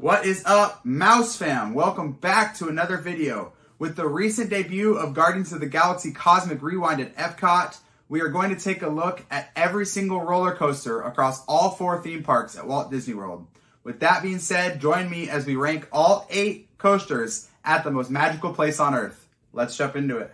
What is up, Mouse fam? Welcome back to another video. With the recent debut of Guardians of the Galaxy Cosmic Rewind at EPCOT, we are going to take a look at every single roller coaster across all 4 theme parks at Walt Disney World. With that being said, join me as we rank all 8 coasters at the most magical place on Earth. Let's jump into it.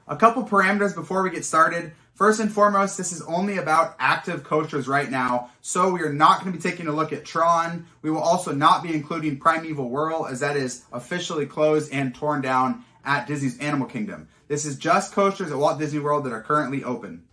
A couple parameters before we get started. First and foremost, this is only about active coasters right now, so we are not going to be taking a look at Tron. We will also not be including Primeval Whirl, as that is officially closed and torn down at Disney's Animal Kingdom. This is just coasters at Walt Disney World that are currently open.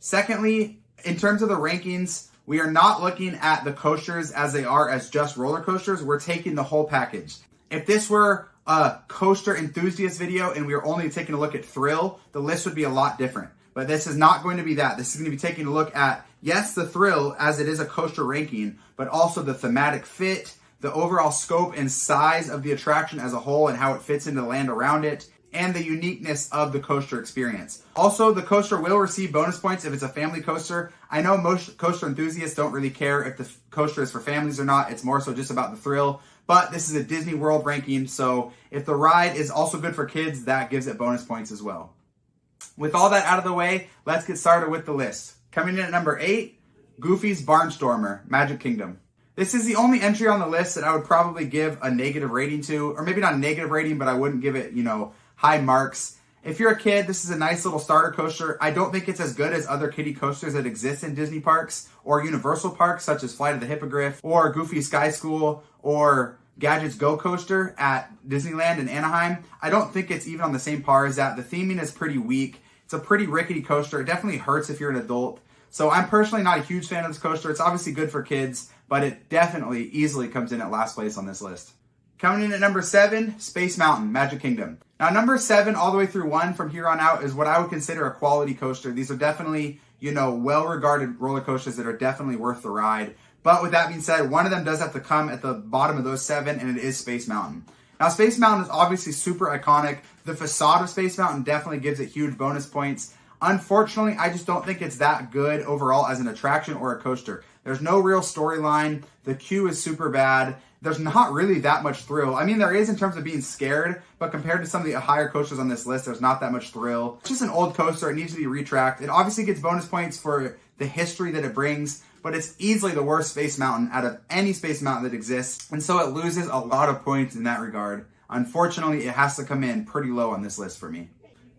Secondly, in terms of the rankings, we are not looking at the coasters as they are as just roller coasters. We're taking the whole package. If this were a coaster enthusiast video and we were only taking a look at thrill, the list would be a lot different. But this is not going to be that. This is going to be taking a look at, yes, the thrill as it is a coaster ranking, but also the thematic fit, the overall scope and size of the attraction as a whole and how it fits into the land around it, and the uniqueness of the coaster experience. Also, the coaster will receive bonus points if it's a family coaster. I know most coaster enthusiasts don't really care if the coaster is for families or not. It's more so just about the thrill. But this is a Disney World ranking, so if the ride is also good for kids, that gives it bonus points as well. With all that out of the way, let's get started with the list. Coming in at number 8, Goofy's Barnstormer, Magic Kingdom. This is the only entry on the list that I would probably give a negative rating to, or maybe not a negative rating, but I wouldn't give it, high marks. If you're a kid, this is a nice little starter coaster. I don't think it's as good as other kiddie coasters that exist in Disney parks or Universal parks, such as Flight of the Hippogriff or Goofy's Sky School or Gadget's Go Coaster at Disneyland in Anaheim. I don't think it's even on the same par as that. The theming is pretty weak. It's a pretty rickety coaster. It definitely hurts if you're an adult. So I'm personally not a huge fan of this coaster. It's obviously good for kids, but it definitely easily comes in at last place on this list. Coming in at number 7, Space Mountain, Magic Kingdom. Now number 7 all the way through 1 from here on out is what I would consider a quality coaster. These are definitely, well-regarded roller coasters that are definitely worth the ride. But with that being said, one of them does have to come at the bottom of those 7, and it is Space Mountain. Now, Space Mountain is obviously super iconic. The facade of Space Mountain definitely gives it huge bonus points. Unfortunately, I just don't think it's that good overall as an attraction or a coaster. There's no real storyline. The queue is super bad. There's not really that much thrill. I mean, there is in terms of being scared, but compared to some of the higher coasters on this list, there's not that much thrill. It's just an old coaster. It needs to be retracked. It obviously gets bonus points for the history that it brings, but it's easily the worst Space Mountain out of any Space Mountain that exists, and so it loses a lot of points in that regard. Unfortunately, it has to come in pretty low on this list for me.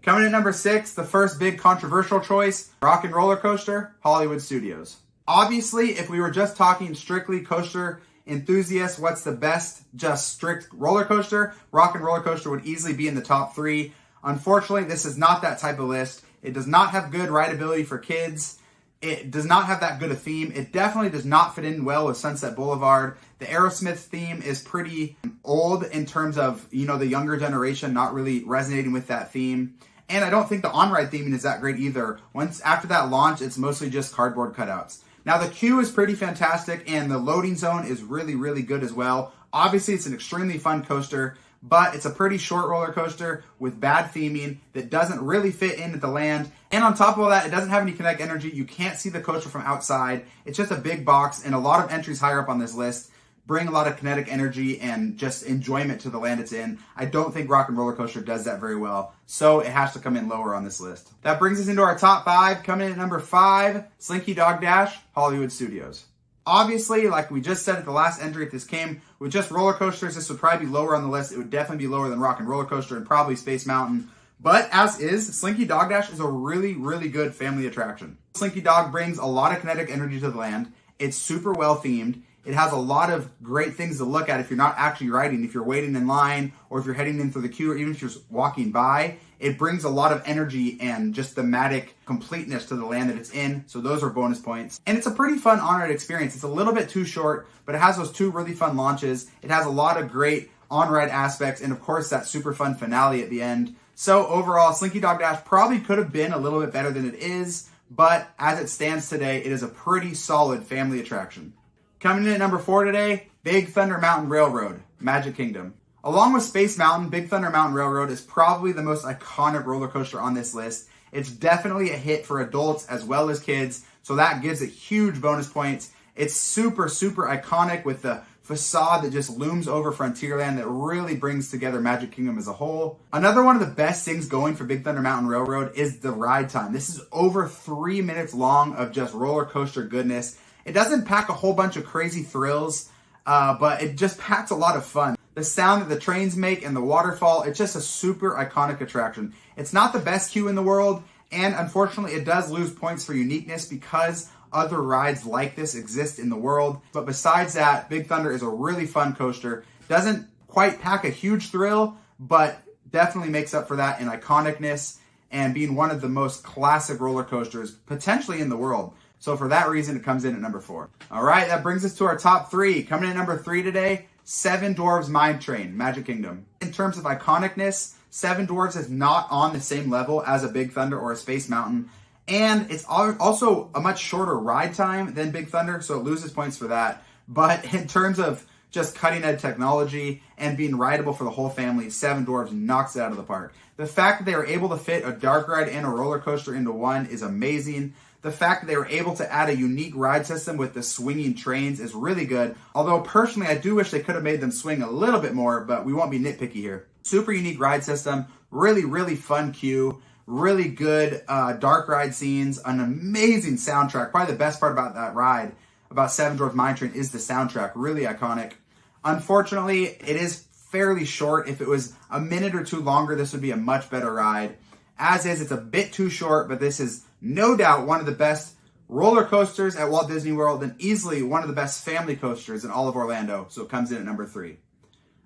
Coming in at number 6, the first big controversial choice, Rock and Roller Coaster, Hollywood Studios. Obviously, if we were just talking strictly coaster enthusiasts, what's the best just strict roller coaster? Rock and Roller Coaster would easily be in the top 3. Unfortunately, this is not that type of list. It does not have good rideability for kids. It does not have that good a theme. It definitely does not fit in well with Sunset Boulevard. The Aerosmith theme is pretty old in terms of, the younger generation not really resonating with that theme. And I don't think the on-ride theming is that great either. Once after that launch, it's mostly just cardboard cutouts. Now, the queue is pretty fantastic, and the loading zone is really, really good as well. Obviously, it's an extremely fun coaster, but it's a pretty short roller coaster with bad theming that doesn't really fit into the land. And on top of all that, it doesn't have any kinetic energy. You can't see the coaster from outside. It's just a big box, and a lot of entries higher up on this list bring a lot of kinetic energy and just enjoyment to the land it's in. I don't think Rock and Roller Coaster does that very well, so it has to come in lower on this list. That brings us into our top 5. Coming in at number 5, Slinky Dog Dash, Hollywood Studios. Obviously, like we just said at the last entry, if this came with just roller coasters, this would probably be lower on the list. It would definitely be lower than Rock and Roller Coaster and probably Space Mountain. But as is, Slinky Dog Dash is a really, really good family attraction. Slinky Dog brings a lot of kinetic energy to the land. It's super well themed. It has a lot of great things to look at if you're not actually riding. If you're waiting in line, or if you're heading in through the queue, or even if you're just walking by, it brings a lot of energy and just thematic completeness to the land that it's in. So those are bonus points. And it's a pretty fun on-ride experience. It's a little bit too short, but it has those 2 really fun launches. It has a lot of great on-ride aspects, and of course that super fun finale at the end. So overall, Slinky Dog Dash probably could have been a little bit better than it is, but as it stands today, it is a pretty solid family attraction. Coming in at number 4 today, Big Thunder Mountain Railroad, Magic Kingdom. Along with Space Mountain, Big Thunder Mountain Railroad is probably the most iconic roller coaster on this list. It's definitely a hit for adults as well as kids, so that gives it huge bonus points. It's super, super iconic with the facade that just looms over Frontierland that really brings together Magic Kingdom as a whole. Another one of the best things going for Big Thunder Mountain Railroad is the ride time. This is over 3 minutes long of just roller coaster goodness. It doesn't pack a whole bunch of crazy thrills, but it just packs a lot of fun. The sound that the trains make and the waterfall, it's just a super iconic attraction. It's not the best queue in the world, and unfortunately it does lose points for uniqueness because other rides like this exist in the world. But besides that, Big Thunder is a really fun coaster. Doesn't quite pack a huge thrill, but definitely makes up for that in iconicness and being one of the most classic roller coasters potentially in the world. So for that reason, it comes in at number 4. All right, that brings us to our top 3. Coming in at number 3 today, Seven Dwarfs Mine Train, Magic Kingdom. In terms of iconicness, Seven Dwarfs is not on the same level as a Big Thunder or a Space Mountain. And it's also a much shorter ride time than Big Thunder, so it loses points for that. But in terms of just cutting-edge technology and being rideable for the whole family, Seven Dwarfs knocks it out of the park. The fact that they were able to fit a dark ride and a roller coaster into one is amazing. The fact that they were able to add a unique ride system with the swinging trains is really good. Although personally, I do wish they could have made them swing a little bit more, but we won't be nitpicky here. Super unique ride system, really, really fun queue. Really good dark ride scenes, an amazing soundtrack. Probably the best part about that ride, about Seven Dwarfs Mine Train, is the soundtrack. Really iconic. Unfortunately, it is fairly short. If it was a minute or two longer, this would be a much better ride. As is, it's a bit too short, but this is no doubt one of the best roller coasters at Walt Disney World and easily one of the best family coasters in all of Orlando. So it comes in at number 3.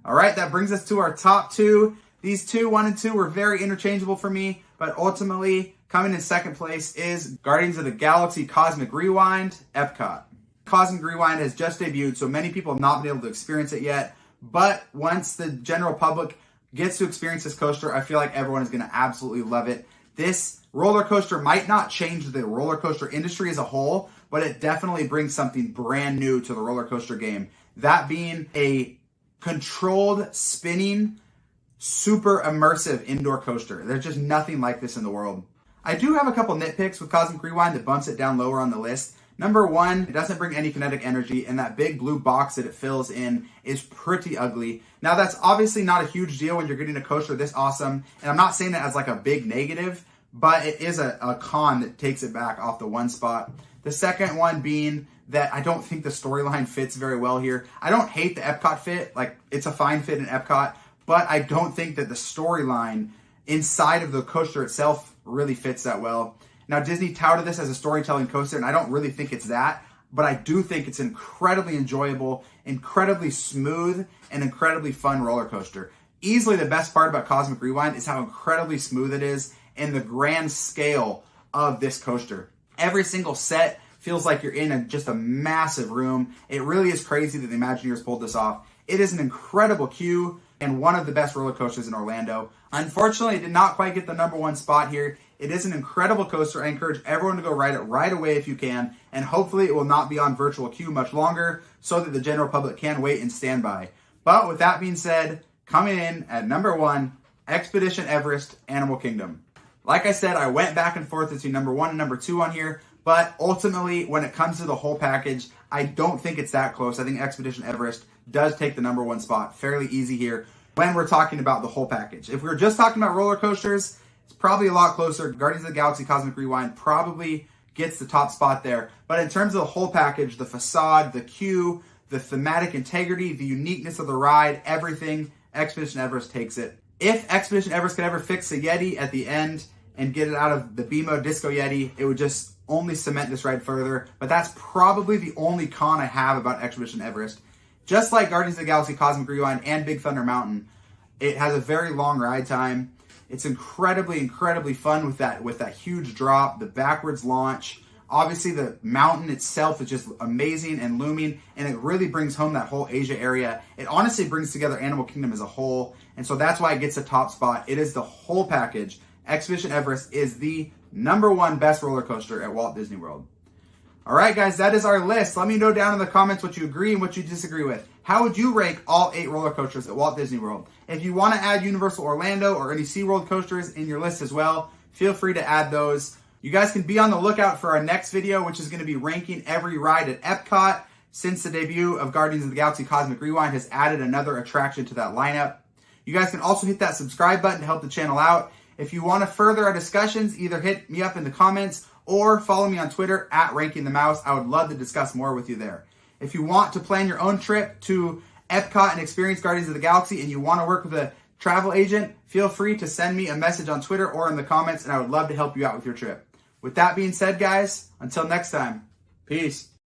All right, that brings us to our top 2. These two, 1 and 2, were very interchangeable for me, but ultimately, coming in second place is Guardians of the Galaxy Cosmic Rewind, EPCOT. Cosmic Rewind has just debuted, so many people have not been able to experience it yet, but once the general public gets to experience this coaster, I feel like everyone is going to absolutely love it. This roller coaster might not change the roller coaster industry as a whole, but it definitely brings something brand new to the roller coaster game. That being a controlled, spinning, super immersive indoor coaster. There's just nothing like this in the world. I do have a couple nitpicks with Cosmic Rewind that bumps it down lower on the list. Number 1, it doesn't bring any kinetic energy, and that big blue box that it fills in is pretty ugly. Now, that's obviously not a huge deal when you're getting a coaster this awesome, and I'm not saying that as like a big negative, but it is a con that takes it back off the 1 spot. The second one being that I don't think the storyline fits very well here. I don't hate the EPCOT fit. Like, it's a fine fit in EPCOT, but I don't think that the storyline inside of the coaster itself really fits that well. Now, Disney touted this as a storytelling coaster, and I don't really think it's that, but I do think it's incredibly enjoyable, incredibly smooth, and incredibly fun roller coaster. Easily the best part about Cosmic Rewind is how incredibly smooth it is and the grand scale of this coaster. Every single set feels like you're in just a massive room. It really is crazy that the Imagineers pulled this off. It is an incredible queue and one of the best roller coasters in Orlando. Unfortunately, it did not quite get the number 1 spot here. It is an incredible coaster. I encourage everyone to go ride it right away if you can, and hopefully it will not be on virtual queue much longer so that the general public can wait and stand by. But with that being said, coming in at number 1, Expedition Everest, Animal Kingdom. Like I said, I went back and forth between number 1 and number 2 on here, but ultimately, when it comes to the whole package, I don't think it's that close. I think Expedition Everest does take the number 1 spot fairly easy here when we're talking about the whole package. If we were just talking about roller coasters, it's probably a lot closer. Guardians of the Galaxy Cosmic Rewind probably gets the top spot there. But in terms of the whole package, the facade, the queue, the thematic integrity, the uniqueness of the ride, everything, Expedition Everest takes it. If Expedition Everest could ever fix the Yeti at the end and get it out of the BMO Disco Yeti, it would just only cement this ride further. But that's probably the only con I have about Expedition Everest. Just like Guardians of the Galaxy Cosmic Rewind and Big Thunder Mountain, it has a very long ride time. It's incredibly, incredibly fun with that huge drop, the backwards launch. Obviously, the mountain itself is just amazing and looming, and it really brings home that whole Asia area. It honestly brings together Animal Kingdom as a whole, and so that's why it gets a top spot. It is the whole package. Expedition Everest is the number 1 best roller coaster at Walt Disney World. All right, guys, that is our list. Let me know down in the comments what you agree and what you disagree with. How would you rank all 8 roller coasters at Walt Disney World? If you want to add Universal Orlando or any SeaWorld coasters in your list as well, feel free to add those. You guys can be on the lookout for our next video, which is going to be ranking every ride at EPCOT. Since the debut of Guardians of the Galaxy Cosmic Rewind has added another attraction to that lineup. You guys can also hit that subscribe button to help the channel out. If you want to further our discussions, either hit me up in the comments or follow me on Twitter at Ranking the Mouse. I would love to discuss more with you there. If you want to plan your own trip to EPCOT and experience Guardians of the Galaxy and you want to work with a travel agent, feel free to send me a message on Twitter or in the comments, and I would love to help you out with your trip. With that being said, guys, until next time, peace.